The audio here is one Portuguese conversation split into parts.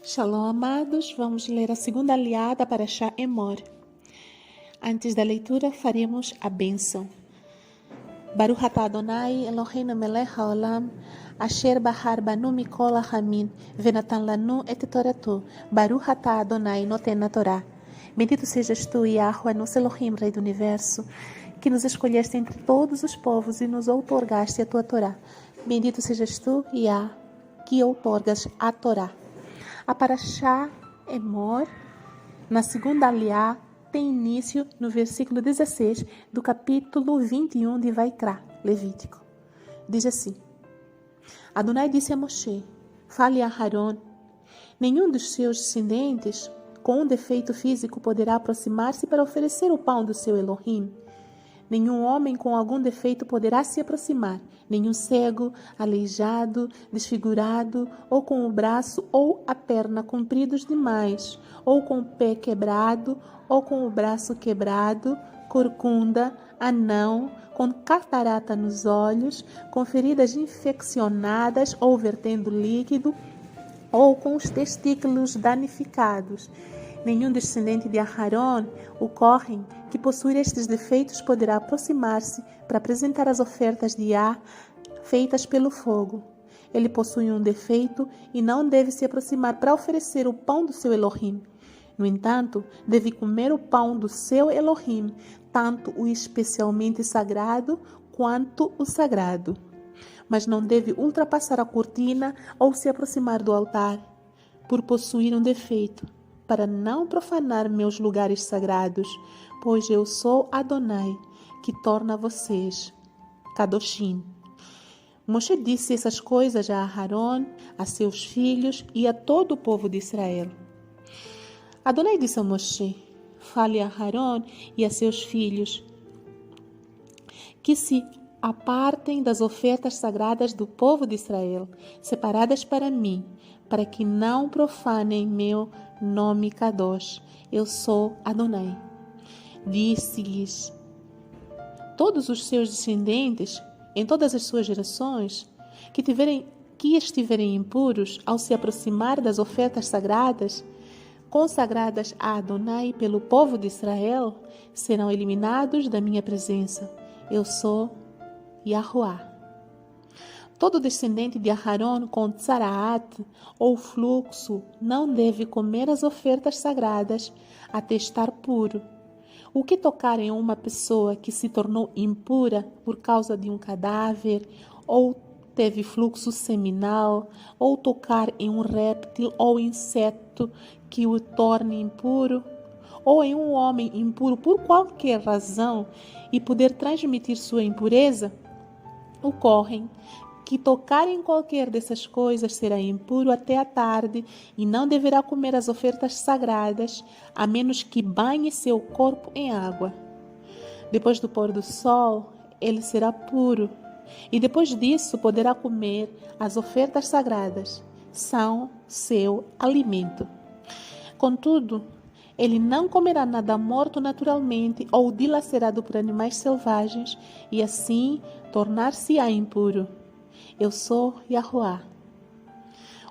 Shalom, amados. Vamos ler a segunda aliada para Shá Emor. Antes da leitura, faremos a bênção. Baruch atah Adonai, Eloheinu melech haolam, asher bahar banu mikol hamin, venatan lanu et toratu. Baruch atah Adonai, noten na Torá. Bendito sejas tu, Yahweh, nosso Elohim, Rei do Universo, que nos escolheste entre todos os povos e nos outorgaste a tua Torá. Bendito sejas tu, Yah, que outorgas a Torá. A Parashá Emor, na segunda aliá, tem início no versículo 16 do capítulo 21 de Vaikra, Levítico. Diz assim: Adonai disse a Moshe: fale a Aharon, nenhum dos seus descendentes com um defeito físico poderá aproximar-se para oferecer o pão do seu Elohim. Nenhum homem com algum defeito poderá se aproximar, nenhum cego, aleijado, desfigurado, ou com o braço ou a perna compridos demais, ou com o pé quebrado, ou com o braço quebrado, corcunda, anão, com catarata nos olhos, com feridas infeccionadas ou vertendo líquido, ou com os testículos danificados. Nenhum descendente de Aharon, o Kohen, que possuir estes defeitos poderá aproximar-se para apresentar as ofertas de Yah feitas pelo fogo. Ele possui um defeito e não deve se aproximar para oferecer o pão do seu Elohim. No entanto, deve comer o pão do seu Elohim, tanto o especialmente sagrado quanto o sagrado. Mas não deve ultrapassar a cortina ou se aproximar do altar, por possuir um defeito, para não profanar meus lugares sagrados, pois eu sou Adonai, que torna vocês Kadoshim. Moshe disse essas coisas a Aharon, a seus filhos e a todo o povo de Israel. Adonai disse a Moshe: fale a Aharon e a seus filhos, que se apartem das ofertas sagradas do povo de Israel, separadas para mim, para que não profanem meu nome Kadosh. Eu sou Adonai. Disse-lhes: todos os seus descendentes, em todas as suas gerações, que estiverem impuros ao se aproximar das ofertas sagradas, consagradas a Adonai pelo povo de Israel, serão eliminados da minha presença. Eu sou Yahuwah. Todo descendente de Aharon com tzaraat ou fluxo não deve comer as ofertas sagradas até estar puro. O que tocar em uma pessoa que se tornou impura por causa de um cadáver, ou teve fluxo seminal, ou tocar em um réptil ou inseto que o torne impuro, ou em um homem impuro por qualquer razão e poder transmitir sua impureza, ocorrem que tocar em qualquer dessas coisas será impuro até a tarde e não deverá comer as ofertas sagradas, a menos que banhe seu corpo em água. Depois do pôr do sol, ele será puro, e depois disso poderá comer as ofertas sagradas. São seu alimento. Contudo, ele não comerá nada morto naturalmente ou dilacerado por animais selvagens, e assim tornar-se-á impuro. Eu sou Yahuwah.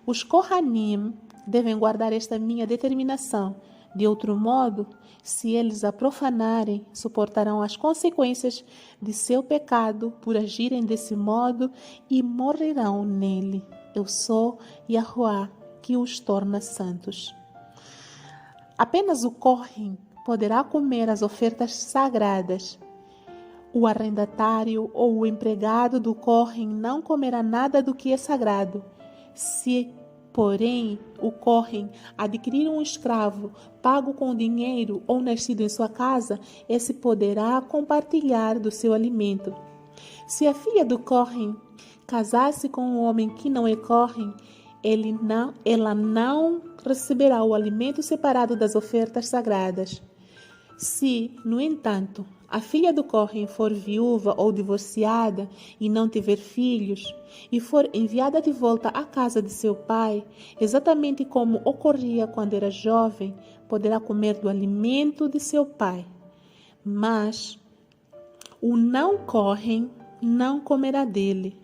Os Kohanim devem guardar esta minha determinação. De outro modo, se eles a profanarem, suportarão as consequências de seu pecado por agirem desse modo e morrerão nele. Eu sou Yahuwah, que os torna santos. Apenas o Kohen poderá comer as ofertas sagradas. O arrendatário ou o empregado do Kohen não comerá nada do que é sagrado. Se, porém, o Kohen adquirir um escravo, pago com dinheiro ou nascido em sua casa, esse poderá compartilhar do seu alimento. Se a filha do Kohen casar-se com um homem que não é Kohen, ela não receberá o alimento separado das ofertas sagradas. Se, no entanto, a filha do Kohen for viúva ou divorciada e não tiver filhos, e for enviada de volta à casa de seu pai, exatamente como ocorria quando era jovem, poderá comer do alimento de seu pai. Mas o não Kohen não comerá dele.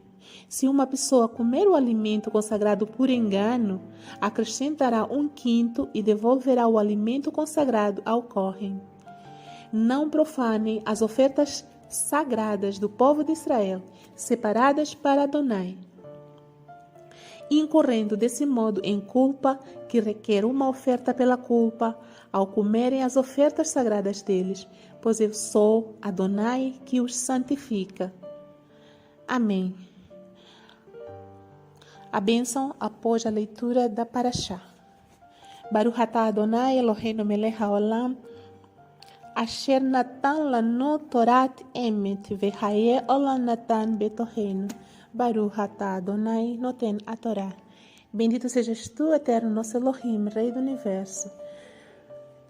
Se uma pessoa comer o alimento consagrado por engano, acrescentará 1/5 e devolverá o alimento consagrado ao Kohen. Não profanem as ofertas sagradas do povo de Israel, separadas para Adonai, incorrendo desse modo em culpa que requer uma oferta pela culpa ao comerem as ofertas sagradas deles, pois eu sou Adonai que os santifica. Amém. A bênção após a leitura da Parashá. Baruch atah Adonai Eloheinu melech haolam, asher natan lanu torat emet vehayeh olam natan betohenu. Baruch atah Adonai noten a Torá. Bendito sejas tu, eterno nosso Elohim, Rei do Universo,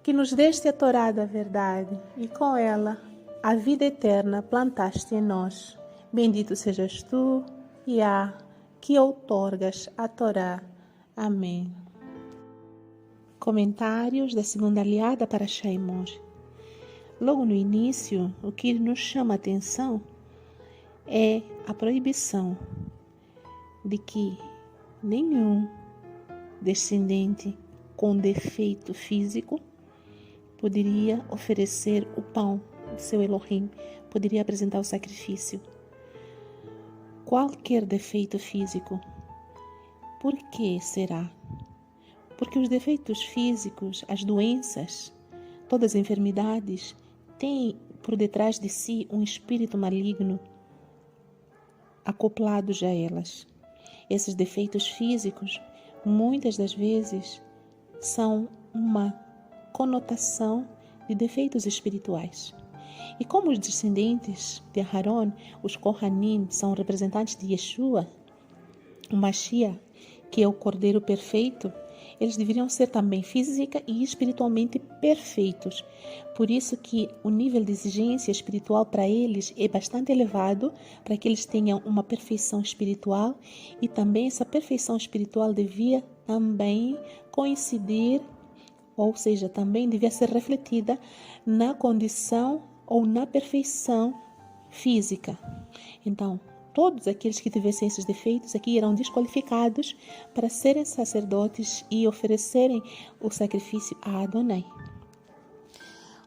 que nos deste a Torá da verdade e com ela a vida eterna plantaste em nós. Bendito sejas tu, Yah, que outorgas a Torá. Amém. Comentários da segunda aliada para Shaimon. Logo no início, o que nos chama a atenção é a proibição de que nenhum descendente com defeito físico poderia oferecer o pão do seu Elohim, poderia apresentar o sacrifício. Qualquer defeito físico. Por que será? Porque os defeitos físicos, as doenças, todas as enfermidades, têm por detrás de si um espírito maligno acoplados a elas. Esses defeitos físicos, muitas das vezes, são uma conotação de defeitos espirituais. E como os descendentes de Aharon, os Kohanim, são representantes de Yeshua, o Mashiach, que é o Cordeiro Perfeito, eles deveriam ser também física e espiritualmente perfeitos. Por isso que o nível de exigência espiritual para eles é bastante elevado, para que eles tenham uma perfeição espiritual, e também essa perfeição espiritual devia também coincidir, ou seja, também devia ser refletida na condição ou na perfeição física. Então, todos aqueles que tivessem esses defeitos aqui eram desqualificados para serem sacerdotes e oferecerem o sacrifício a Adonai.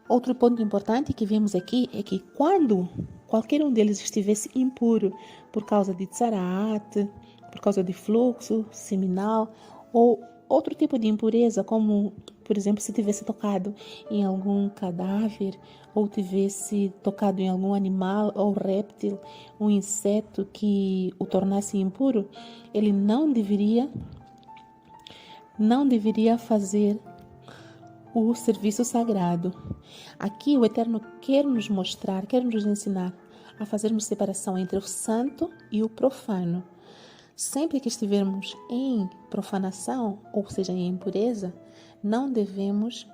Outro ponto importante que vemos aqui é que quando qualquer um deles estivesse impuro por causa de tzaraat, por causa de fluxo seminal ou outro tipo de impureza, como, por exemplo, se tivesse tocado em algum cadáver ou tivesse tocado em algum animal ou réptil, um inseto que o tornasse impuro, ele não deveria fazer o serviço sagrado. Aqui o Eterno quer nos mostrar, quer nos ensinar a fazermos separação entre o santo e o profano. Sempre que estivermos em profanação, ou seja, em impureza, não devemos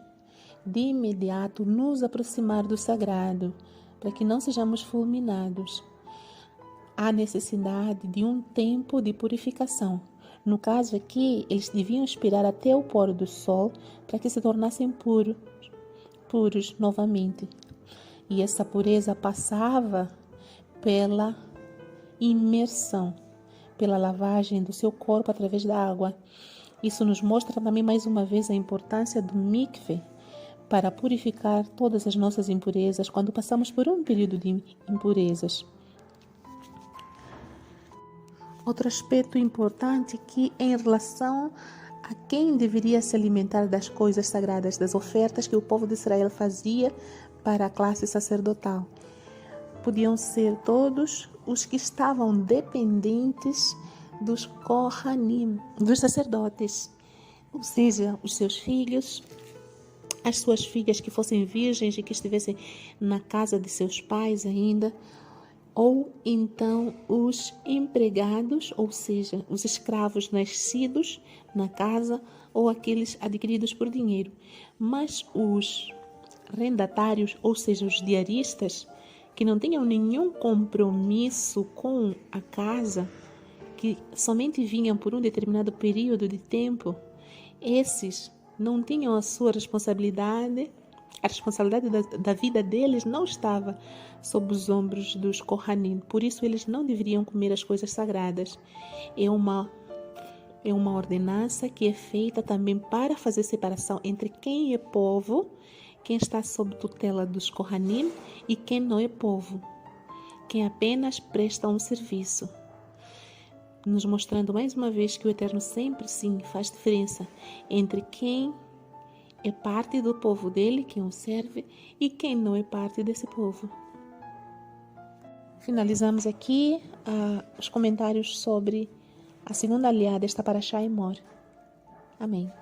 de imediato nos aproximar do sagrado, para que não sejamos fulminados. Há necessidade de um tempo de purificação. No caso aqui, eles deviam esperar até o pôr do sol para que se tornassem puros novamente. E essa pureza passava pela imersão, pela lavagem do seu corpo através da água. Isso nos mostra também mais uma vez a importância do mikve para purificar todas as nossas impurezas quando passamos por um período de impurezas. Outro aspecto importante que em relação a quem deveria se alimentar das coisas sagradas, das ofertas que o povo de Israel fazia para a classe sacerdotal. Podiam ser todos os que estavam dependentes dos Kohanim, dos sacerdotes, ou seja, os seus filhos, as suas filhas que fossem virgens e que estivessem na casa de seus pais ainda, ou então os empregados, ou seja, os escravos nascidos na casa ou aqueles adquiridos por dinheiro. Mas os rendatários, ou seja, os diaristas, que não tenham nenhum compromisso com a casa, que somente vinham por um determinado período de tempo, esses não tinham a sua responsabilidade A responsabilidade da vida deles não estava sob os ombros dos Kohanim. Por isso, eles não deveriam comer as coisas sagradas. É uma ordenança que é feita também para fazer separação entre quem é povo, quem está sob tutela dos Kohanim, e quem não é povo, quem apenas presta um serviço. Nos mostrando mais uma vez que o Eterno sempre sim faz diferença entre quem é parte do povo dele, quem o serve, e quem não é parte desse povo. Finalizamos aqui os comentários sobre a segunda aliada, esta Parashá Emor. Amém.